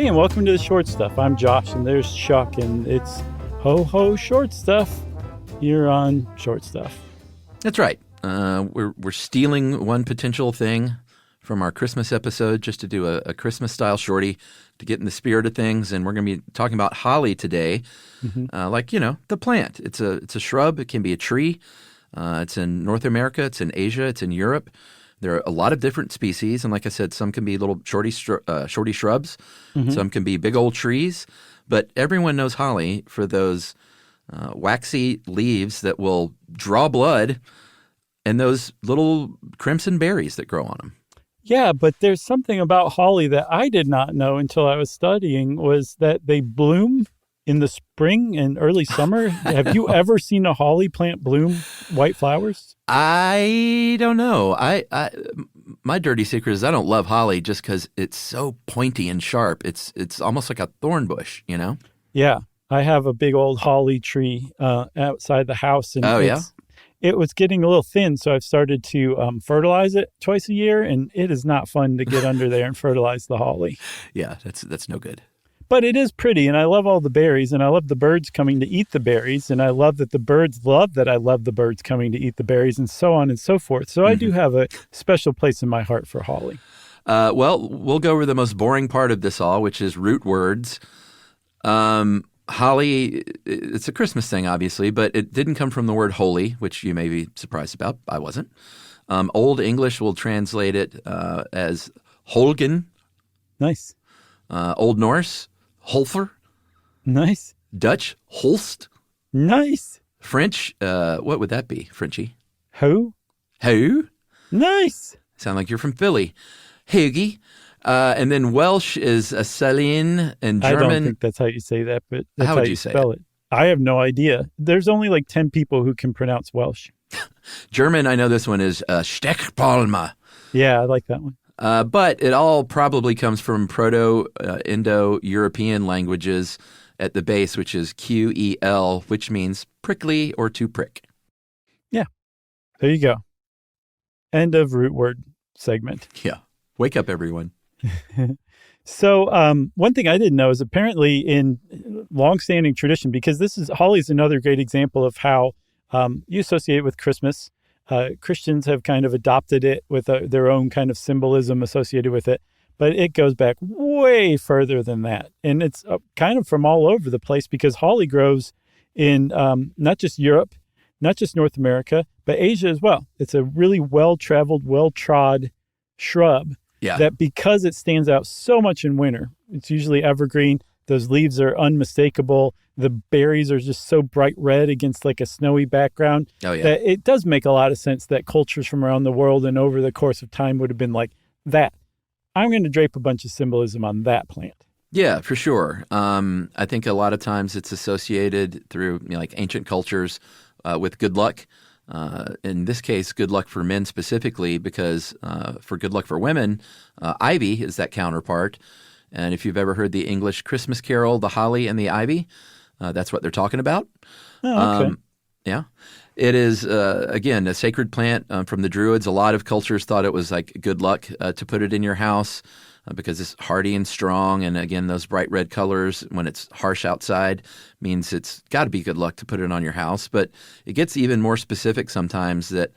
Hey, and welcome to the Short Stuff. I'm Josh, and there's Chuck, and it's ho-ho short stuff here on Short Stuff. That's right. We're stealing one potential thing from our Christmas episode just to do a Christmas-style shorty to get in the spirit of things, and we're going to be talking about holly today, the plant. It's a shrub. It can be a tree. It's in North America. It's in Asia. It's in Europe. There are a lot of different species, and like I said, some can be little shorty shrubs. Mm-hmm. Some can be big old trees. But everyone knows holly for those waxy leaves that will draw blood and those little crimson berries that grow on them. Yeah, but there's something about holly that I did not know until I was studying, was that they bloom in the spring and early summer. Have you ever seen a holly plant bloom white flowers? I don't know. My dirty secret is I don't love holly just because it's so pointy and sharp. It's almost like a thorn bush, you know? Yeah, I have a big old holly tree outside the house. And it was getting a little thin, so I've started to fertilize it twice a year, and it is not fun to get under there and fertilize the holly. Yeah, that's no good. But it is pretty, and I love all the berries, and I love the birds coming to eat the berries, and I love that the birds love that I love the birds coming to eat the berries, and so on and so forth. So I do have a special place in my heart for holly. Well, we'll go over the most boring part of this all, which is root words. Holly, it's a Christmas thing, obviously, but it didn't come from the word holy, which you may be surprised about. I wasn't. Old English will translate it as holgen. Nice. Old Norse, Holfer. Nice. Dutch, Holst. Nice. French, what would that be, Frenchie? Who? Nice. Sound like you're from Philly. Hoogie. And then Welsh is a Celine, and German. I don't think that's how you say that, but that's how would you say spell it. I have no idea. There's only like 10 people who can pronounce Welsh. German, I know this one is Stechpalme. Yeah, I like that one. But it all probably comes from Proto-Indo-European languages at the base, which is QEL, which means prickly or to prick. Yeah, there you go. End of root word segment. Yeah. Wake up, everyone. So one thing I didn't know is apparently in longstanding tradition, because holly is another great example of how you associate it with Christmas. Christians have kind of adopted it with their own kind of symbolism associated with it, but it goes back way further than that. And it's kind of from all over the place, because holly grows in not just Europe, not just North America, but Asia as well. It's a really well-traveled, well-trod shrub that, because it stands out so much in winter, it's usually evergreen. Those leaves are unmistakable. The berries are just so bright red against like a snowy background that it does make a lot of sense that cultures from around the world and over the course of time would have been like that. I'm going to drape a bunch of symbolism on that plant. Yeah, for sure. I think a lot of times it's associated through like ancient cultures with good luck. In this case, good luck for men specifically, because for good luck for women, ivy is that counterpart. And if you've ever heard the English Christmas carol, The Holly and the Ivy, that's what they're talking about. Oh, okay. Yeah. It is, again, a sacred plant from the Druids. A lot of cultures thought it was like good luck to put it in your house because it's hardy and strong. And again, those bright red colors, when it's harsh outside, means it's got to be good luck to put it on your house. But it gets even more specific sometimes that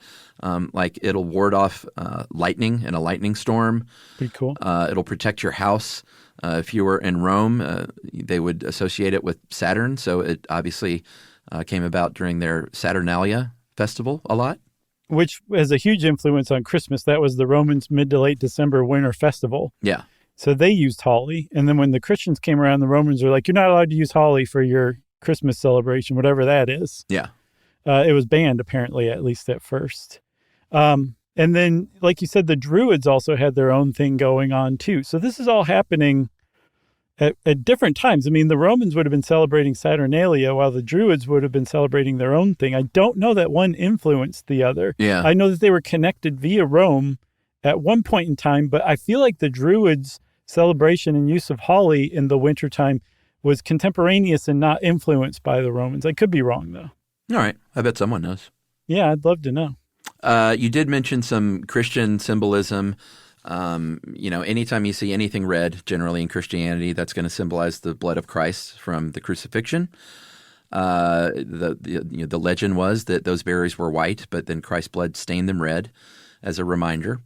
like it'll ward off lightning in a lightning storm. Pretty cool. It'll protect your house. If you were in Rome, they would associate it with Saturn. So it obviously came about during their Saturnalia festival a lot. Which has a huge influence on Christmas. That was the Romans' mid to late December winter festival. Yeah. So they used holly. And then when the Christians came around, the Romans were like, you're not allowed to use holly for your Christmas celebration, whatever that is. Yeah. It was banned, apparently, at least at first. And then, like you said, the Druids also had their own thing going on, too. So this is all happening at different times. I mean, the Romans would have been celebrating Saturnalia while the Druids would have been celebrating their own thing. I don't know that one influenced the other. Yeah. I know that they were connected via Rome at one point in time, but I feel like the Druids' celebration and use of holly in the wintertime was contemporaneous and not influenced by the Romans. I could be wrong, though. All right. I bet someone knows. Yeah, I'd love to know. You did mention some Christian symbolism. Anytime you see anything red, generally in Christianity, that's going to symbolize the blood of Christ from the crucifixion. The legend was that those berries were white, but then Christ's blood stained them red as a reminder.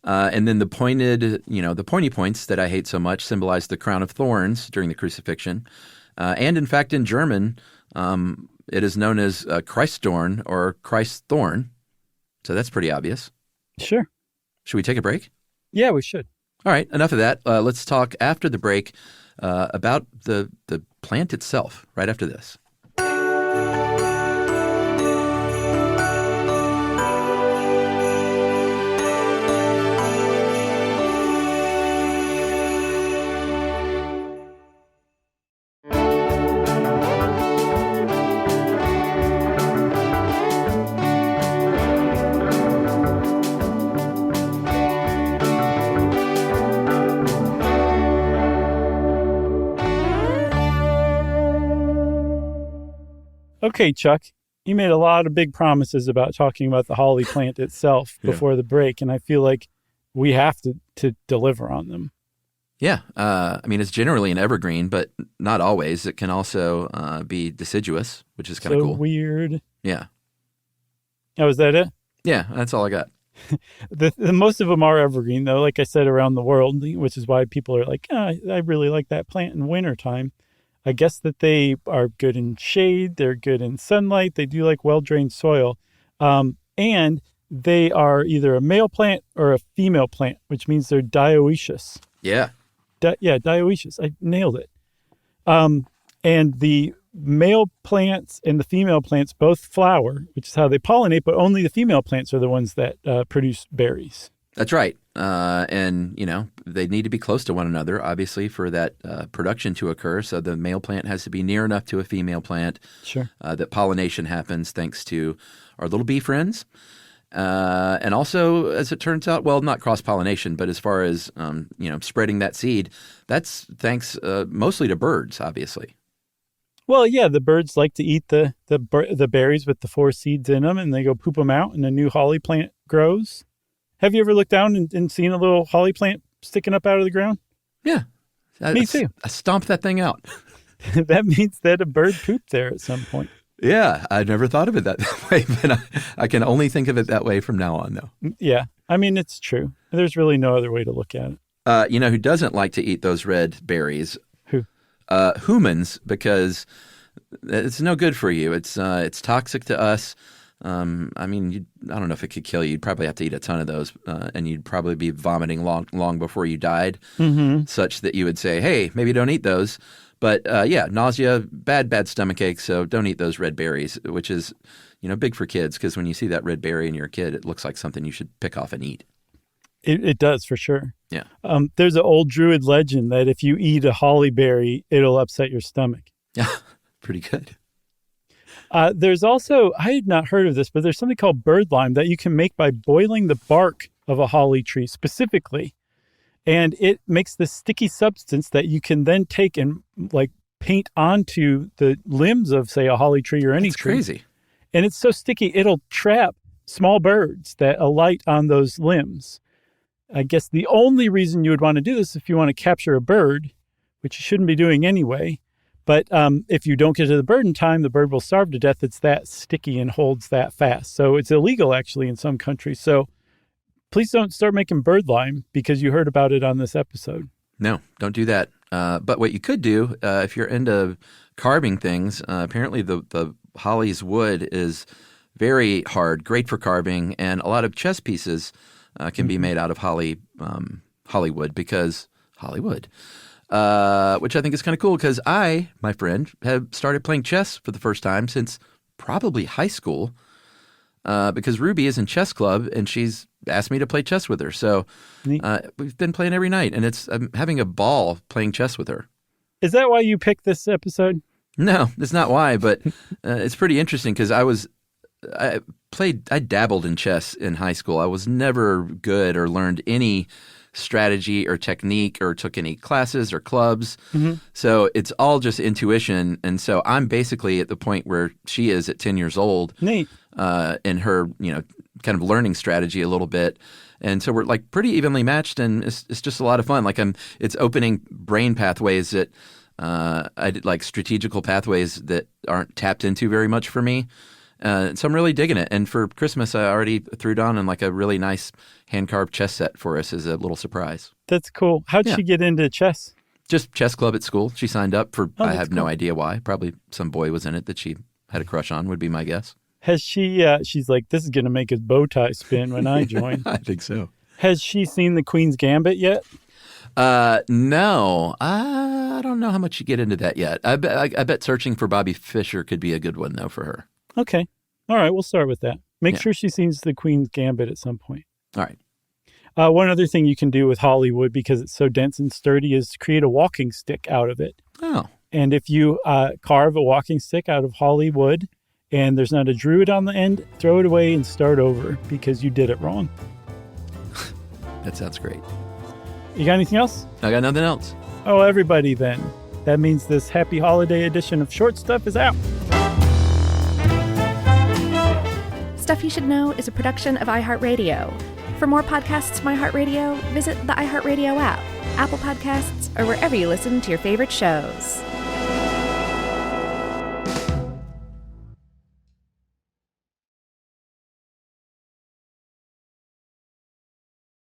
And then the pointy points that I hate so much symbolize the crown of thorns during the crucifixion. And in fact, in German, it is known as Christdorn or Christthorn. So that's pretty obvious. Sure. Should we take a break? Yeah, we should. All right, enough of that. Let's talk after the break about the plant itself right after this. Okay, Chuck, you made a lot of big promises about talking about the holly plant itself before the break, and I feel like we have to deliver on them. Yeah. It's generally an evergreen, but not always. It can also be deciduous, which is kind of cool. Weird. Yeah. Oh, is that it? Yeah, that's all I got. The most of them are evergreen, though, like I said, around the world, which is why people are like, I really like that plant in wintertime. I guess that they are good in shade, they're good in sunlight, they do like well-drained soil, and they are either a male plant or a female plant, which means they're dioecious. Yeah. Dioecious. I nailed it. And the male plants and the female plants both flower, which is how they pollinate, but only the female plants are the ones that produce berries. That's right. And they need to be close to one another, obviously, for that production to occur. So the male plant has to be near enough to a female plant. Sure. That pollination happens thanks to our little bee friends. And also, as it turns out, well, not cross-pollination, but as far as, spreading that seed, that's thanks mostly to birds, obviously. Well, yeah, the birds like to eat the berries with the 4 seeds in them, and they go poop them out, and a new holly plant grows. Have you ever looked down and seen a little holly plant sticking up out of the ground? Yeah. Me too. I stomped that thing out. That means that a bird pooped there at some point. Yeah, I've never thought of it that way, but I can only think of it that way from now on, though. Yeah, it's true. There's really no other way to look at it. Who doesn't like to eat those red berries? Who? Humans, because it's no good for you. It's toxic to us. I don't know if it could kill you. You'd probably have to eat a ton of those, and you'd probably be vomiting long before you died, such that you would say, hey, maybe don't eat those. But nausea, bad stomach ache, so don't eat those red berries, which is, big for kids, because when you see that red berry and you're a kid, it looks like something you should pick off and eat. It does, for sure. Yeah. There's an old Druid legend that if you eat a holly berry, it'll upset your stomach. Yeah, pretty good. There's also, I had not heard of this, but there's something called bird lime that you can make by boiling the bark of a holly tree specifically. And it makes this sticky substance that you can then take and paint onto the limbs of, say, a holly tree or any tree. That's crazy. And it's so sticky, it'll trap small birds that alight on those limbs. I guess the only reason you would want to do this is if you want to capture a bird, which you shouldn't be doing anyway. But if you don't get to the bird in time, the bird will starve to death. It's that sticky and holds that fast. So it's illegal, actually, in some countries. So please don't start making bird lime because you heard about it on this episode. No, don't do that. But what you could do, if you're into carving things, apparently the holly's wood is very hard, great for carving, and a lot of chess pieces can be made out of Hollywood because Hollywood. Which I think is kind of cool because I, my friend, have started playing chess for the first time since probably high school because Ruby is in chess club and she's asked me to play chess with her. So we've been playing every night and I'm having a ball playing chess with her. Is that why you picked this episode? No, that's not why, but it's pretty interesting because I dabbled in chess in high school. I was never good or learned any strategy or technique or took any classes or clubs. Mm-hmm. So it's all just intuition. And so I'm basically at the point where she is at 10 years old. Neat. In her, kind of learning strategy a little bit. And so we're like pretty evenly matched, and it's just a lot of fun. Like it's opening brain pathways that I did, like strategical pathways that aren't tapped into very much for me. So I'm really digging it. And for Christmas, I already threw down in like a really nice hand-carved chess set for us as a little surprise. That's cool. How'd she get into chess? Just chess club at school. She signed up for, I have no cool. idea why. Probably some boy was in it that she had a crush on, would be my guess. Has she, she's like, this is going to make his bow tie spin when I join. I think so. Has she seen The Queen's Gambit yet? No. I don't know how much you get into that yet. I bet searching for Bobby Fischer could be a good one, though, for her. Okay. All right, we'll start with that. Make sure she sees The Queen's Gambit at some point. All right. One other thing you can do with Hollywood, because it's so dense and sturdy, is create a walking stick out of it. Oh. And if you carve a walking stick out of Hollywood and there's not a druid on the end, throw it away and start over because you did it wrong. That sounds great. You got anything else? I got nothing else. Oh, everybody then. That means this happy holiday edition of Short Stuff is out. Stuff You Should Know is a production of iHeartRadio. For more podcasts from iHeartRadio, visit the iHeartRadio app, Apple Podcasts, or wherever you listen to your favorite shows.